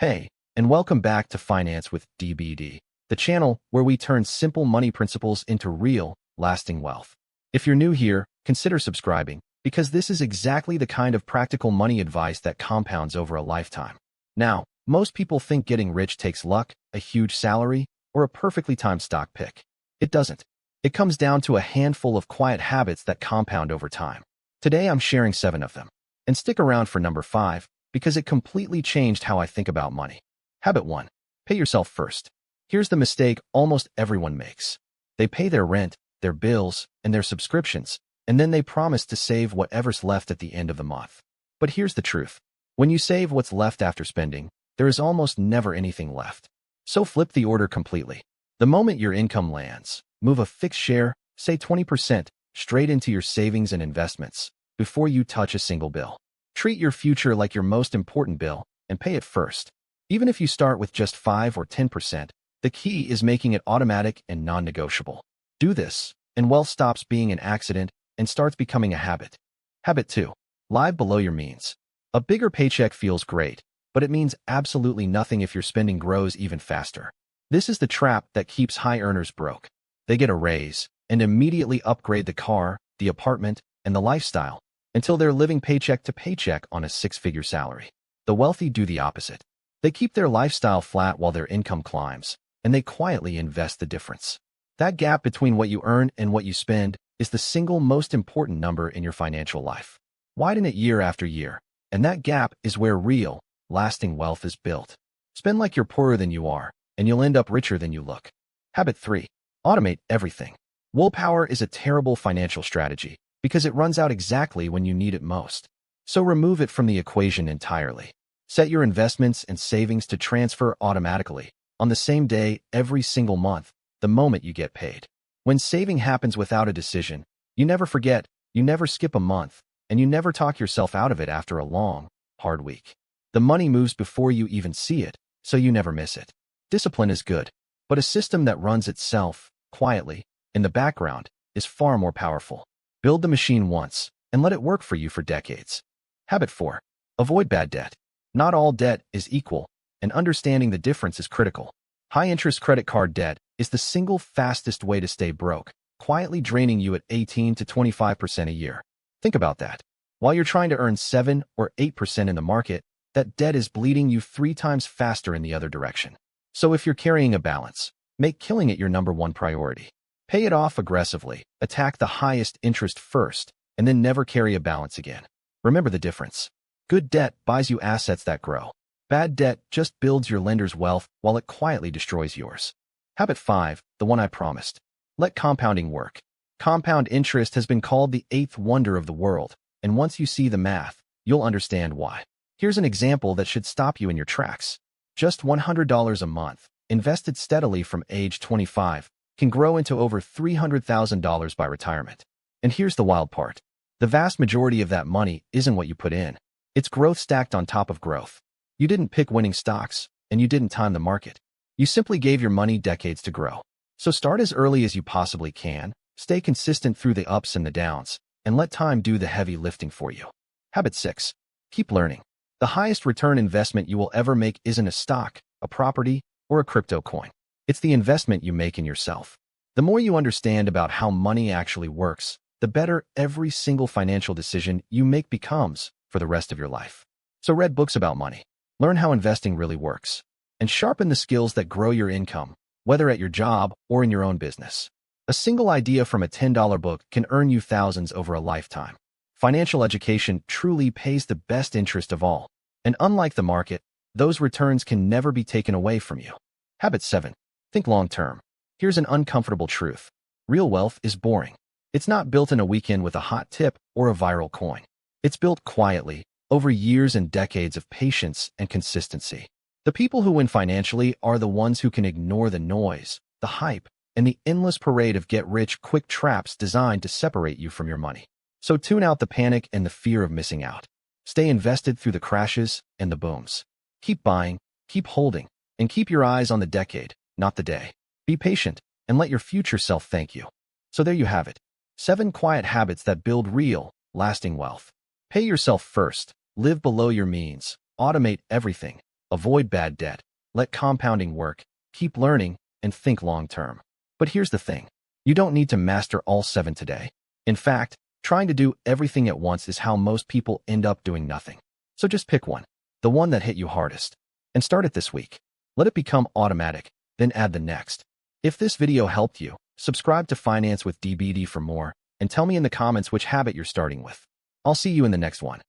Hey, and welcome back to Finance with DBD, the channel where we turn simple money principles into real, lasting wealth. If you're new here, consider subscribing, because this is exactly the kind of practical money advice that compounds over a lifetime. Now, most people think getting rich takes luck, a huge salary, or a perfectly timed stock pick. It doesn't. It comes down to a handful of quiet habits that compound over time. Today I'm sharing 7 of them. And stick around for number 5, because it completely changed how I think about money. Habit 1. Pay yourself first. Here's the mistake almost everyone makes. They pay their rent, their bills, and their subscriptions, and then they promise to save whatever's left at the end of the month. But here's the truth. When you save what's left after spending, there is almost never anything left. So flip the order completely. The moment your income lands, move a fixed share, say 20%, straight into your savings and investments before you touch a single bill. Treat your future like your most important bill and pay it first. Even if you start with just 5 or 10%, the key is making it automatic and non-negotiable. Do this, and wealth stops being an accident and starts becoming a habit. Habit 2. Live below your means. A bigger paycheck feels great, but it means absolutely nothing if your spending grows even faster. This is the trap that keeps high earners broke. They get a raise and immediately upgrade the car, the apartment, and the lifestyle, until they're living paycheck to paycheck on a 6-figure salary. The wealthy do the opposite. They keep their lifestyle flat while their income climbs, and they quietly invest the difference. That gap between what you earn and what you spend is the single most important number in your financial life. Widen it year after year, and that gap is where real, lasting wealth is built. Spend like you're poorer than you are, and you'll end up richer than you look. Habit 3. Automate everything. Willpower is a terrible financial strategy, because it runs out exactly when you need it most. So remove it from the equation entirely. Set your investments and savings to transfer automatically, on the same day every single month, the moment you get paid. When saving happens without a decision, you never forget, you never skip a month, and you never talk yourself out of it after a long, hard week. The money moves before you even see it, so you never miss it. Discipline is good, but a system that runs itself, quietly, in the background, is far more powerful. Build the machine once, and let it work for you for decades. Habit 4. Avoid bad debt. Not all debt is equal, and understanding the difference is critical. High-interest credit card debt is the single fastest way to stay broke, quietly draining you at 18 to 25% a year. Think about that. While you're trying to earn 7 or 8% in the market, that debt is bleeding you 3 times faster in the other direction. So if you're carrying a balance, make killing it your number 1 priority. Pay it off aggressively, attack the highest interest first, and then never carry a balance again. Remember the difference. Good debt buys you assets that grow. Bad debt just builds your lender's wealth while it quietly destroys yours. Habit 5, the one I promised. Let compounding work. Compound interest has been called the 8th wonder of the world, and once you see the math, you'll understand why. Here's an example that should stop you in your tracks. Just $100 a month, invested steadily from age 25, can grow into over $300,000 by retirement. And here's the wild part. The vast majority of that money isn't what you put in. It's growth stacked on top of growth. You didn't pick winning stocks, and you didn't time the market. You simply gave your money decades to grow. So start as early as you possibly can, stay consistent through the ups and the downs, and let time do the heavy lifting for you. Habit 6. Keep learning. The highest return investment you will ever make isn't a stock, a property, or a crypto coin. It's the investment you make in yourself. The more you understand about how money actually works, the better every single financial decision you make becomes for the rest of your life. So read books about money, learn how investing really works, and sharpen the skills that grow your income, whether at your job or in your own business. A single idea from a $10 book can earn you thousands over a lifetime. Financial education truly pays the best interest of all, and unlike the market, those returns can never be taken away from you. Habit 7. Think long-term. Here's an uncomfortable truth. Real wealth is boring. It's not built in a weekend with a hot tip or a viral coin. It's built quietly, over years and decades of patience and consistency. The people who win financially are the ones who can ignore the noise, the hype, and the endless parade of get-rich-quick traps designed to separate you from your money. So tune out the panic and the fear of missing out. Stay invested through the crashes and the booms. Keep buying, keep holding, and keep your eyes on the decade, not the day. Be patient, and let your future self thank you. So there you have it. 7 quiet habits that build real, lasting wealth. Pay yourself first, live below your means, automate everything, avoid bad debt, let compounding work, keep learning, and think long-term. But here's the thing. You don't need to master all 7 today. In fact, trying to do everything at once is how most people end up doing nothing. So just pick one, the one that hit you hardest, and start it this week. Let it become automatic, then add the next. If this video helped you, subscribe to Finance with DBD for more, and tell me in the comments which habit you're starting with. I'll see you in the next one.